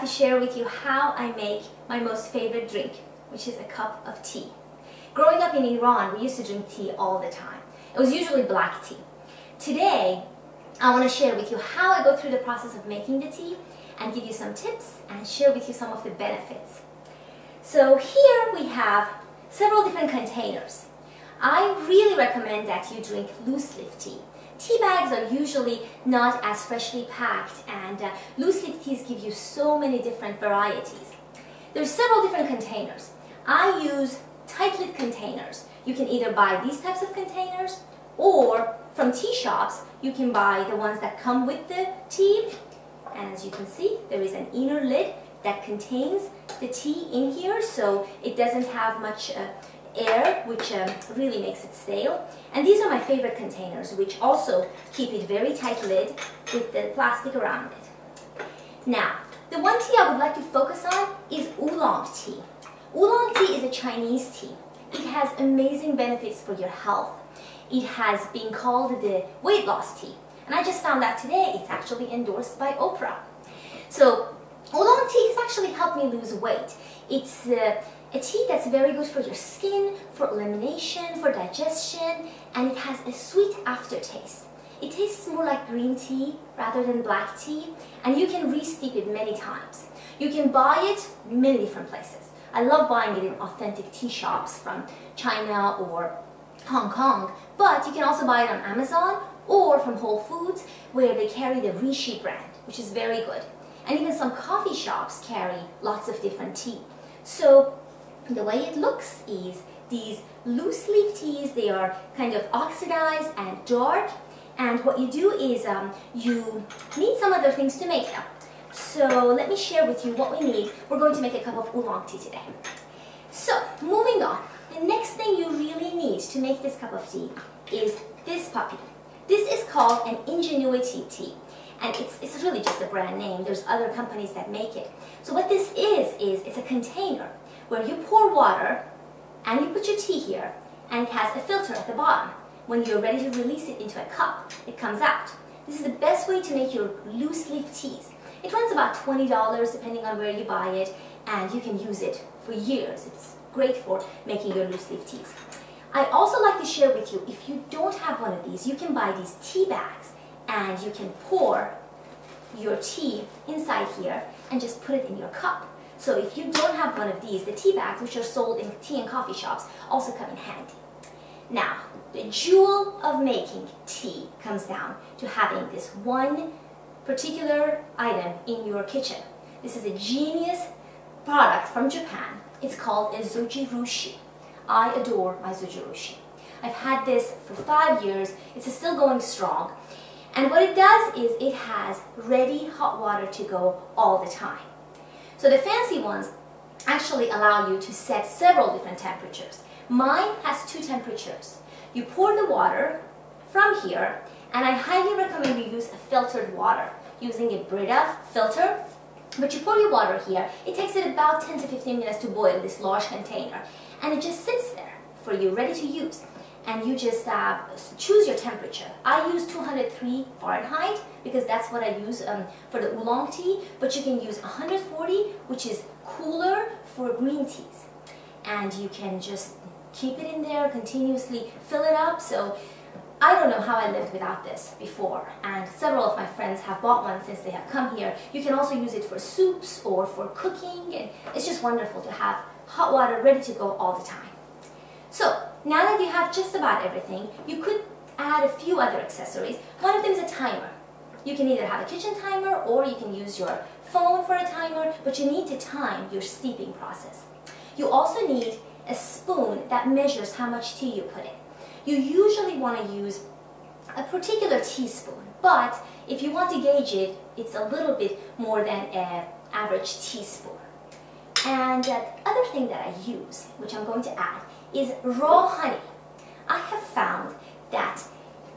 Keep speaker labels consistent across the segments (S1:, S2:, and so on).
S1: to share with you how I make my most favorite drink, which is a cup of tea. Growing up in Iran, we used to drink tea all the time. It was usually black tea. Today, I want to share with you how I go through the process of making the tea and give you some tips and share with you some of the benefits. So here we have several different containers. I really recommend that you drink loose leaf tea. Tea bags are usually not as freshly packed, and loose leaf teas give you so many different varieties. There's several different containers. I use tight lid containers. You can either buy these types of containers, or from tea shops you can buy the ones that come with the tea. And as you can see, there is an inner lid that contains the tea in here, so it doesn't have much air, which really makes it stale. And these are my favorite containers, which also keep it very tight lid with the plastic around it. Now, the one tea I would like to focus on is oolong tea. Oolong tea is a Chinese tea. It has amazing benefits for your health. It has been called the weight loss tea. And I just found out today it's actually endorsed by Oprah. So oolong tea has actually helped me lose weight. It's a tea that's very good for your skin, for elimination, for digestion, and it has a sweet aftertaste. It tastes more like green tea rather than black tea, and you can re-steep it many times. You can buy it many different places. I love buying it in authentic tea shops from China or Hong Kong, but you can also buy it on Amazon or from Whole Foods, where they carry the Rishi brand, which is very good. And even some coffee shops carry lots of different tea. So the way it looks is these loose leaf teas, they are kind of oxidized and dark, and what you do is you need some other things to make them. So let me share with you what we need. We're going to make a cup of oolong tea today. So moving on, the next thing you really need to make this cup of tea is this puppy. This is called an Ingenuity Tea, and it's really just a brand name. There's other companies that make it. So what this is it's a container where you pour water and you put your tea here, and it has a filter at the bottom. When you're ready to release it into a cup, it comes out. This is the best way to make your loose leaf teas. It runs about $20 depending on where you buy it, and you can use it for years. It's great for making your loose leaf teas. I also like to share with you, if you don't have one of these, you can buy these tea bags, and you can pour your tea inside here and just put it in your cup. So if you don't have one of these, the tea bags, which are sold in tea and coffee shops, also come in handy. Now, the jewel of making tea comes down to having this one particular item in your kitchen. This is a genius product from Japan. It's called a Zojirushi. I adore my Zojirushi. I've had this for 5 years. It's still going strong. And what it does is it has ready hot water to go all the time. So the fancy ones actually allow you to set several different temperatures. Mine has 2 temperatures. You pour the water from here, and I highly recommend you use a filtered water using a Brita filter. But you pour your water here. It takes it about 10 to 15 minutes to boil this large container, and it just sits there for you, ready to use. And you just choose your temperature. I use 203 Fahrenheit because that's what I use for the oolong tea, but you can use 140, which is cooler for green teas. And you can just keep it in there, continuously fill it up. So I don't know how I lived without this before, and several of my friends have bought one since they have come here. You can also use it for soups or for cooking, and it's just wonderful to have hot water ready to go all the time. So now that you have just about everything, you could add a few other accessories. One of them is a timer. You can either have a kitchen timer or you can use your phone for a timer, but you need to time your steeping process. You also need a spoon that measures how much tea you put in. You usually want to use a particular teaspoon, but if you want to gauge it, it's a little bit more than an average teaspoon. And the other thing that I use, which I'm going to add, is raw honey. I have found that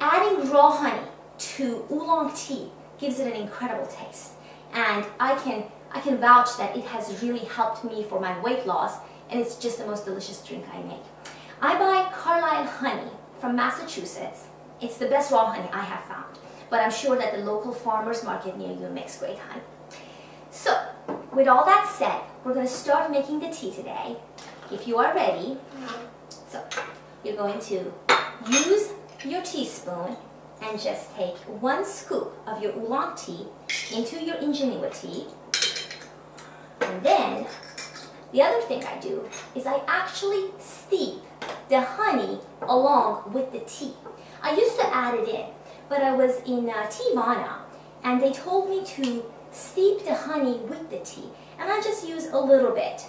S1: adding raw honey to oolong tea gives it an incredible taste, and I can vouch that it has really helped me for my weight loss, and it's just the most delicious drink I make. I buy Carlisle honey from Massachusetts. It's the best raw honey I have found, but I'm sure that the local farmers market near you makes great honey. So with all that said, we're going to start making the tea today. If you are ready, so you're going to use your teaspoon and just take 1 scoop of your oolong tea into your Ingenuity. And then the other thing I do is I actually steep the honey along with the tea. I used to add it in, but I was in Teavana and they told me to steep the honey with the tea, and I just use a little bit.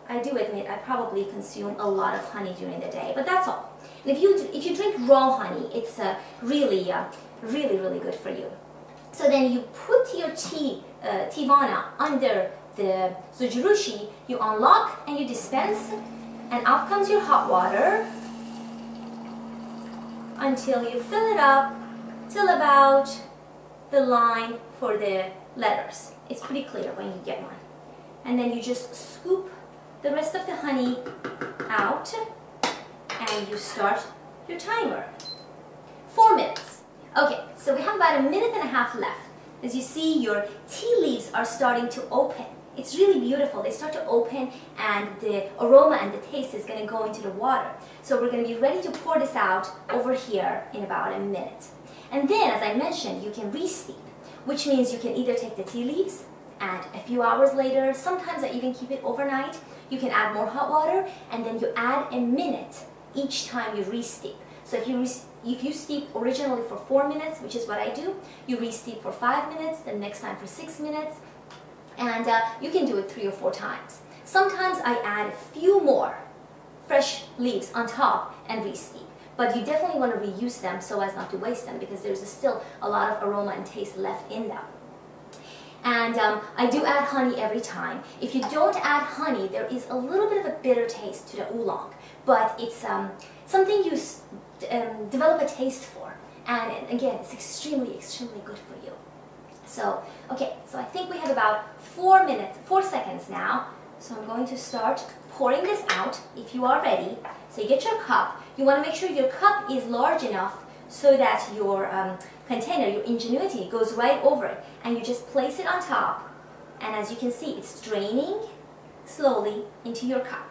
S1: I do admit I probably consume a lot of honey during the day, but that's all. And if you drink raw honey, it's really good for you. So then you put your Teavana under the Zojirushi, you unlock and you dispense, and out comes your hot water until you fill it up till about the line for the letters. It's pretty clear when you get one. And then you just scoop the rest of the honey out and you start your timer. 4 minutes. Okay, so we have about 1.5 minutes left. As you see, your tea leaves are starting to open. It's really beautiful. They start to open and the aroma and the taste is going to go into the water. So we're going to be ready to pour this out over here in about 1 minute. And then, as I mentioned, you can re-steep, which means you can either take the tea leaves and a few hours later, sometimes I even keep it overnight, you can add more hot water and then you add 1 minute each time you re-steep. So if you steep originally for 4 minutes, which is what I do, you re-steep for 5 minutes, then next time for 6 minutes, and you can do it 3 or 4 times. Sometimes I add a few more fresh leaves on top and re-steep. But you definitely want to reuse them so as not to waste them, because there's still a lot of aroma and taste left in them. And I do add honey every time. If you don't add honey, there is a little bit of a bitter taste to the oolong, but it's something you develop a taste for. And again, it's extremely good for you. So, okay, so I think we have about 4 seconds now. So I'm going to start pouring this out if you are ready. So you get your cup. You want to make sure your cup is large enough so that your container, your Ingenuity, goes right over it. And you just place it on top. And as you can see, it's draining slowly into your cup.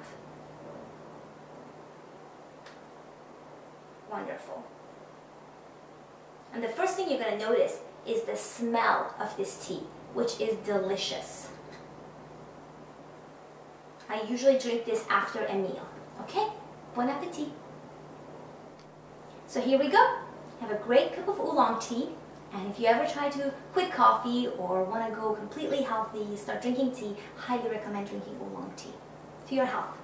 S1: Wonderful. And the first thing you're going to notice is the smell of this tea, which is delicious. I usually drink this after a meal. Okay? Bon appetit. So here we go. Have a great cup of oolong tea. And if you ever try to quit coffee or want to go completely healthy, start drinking tea, highly recommend drinking oolong tea. To your health.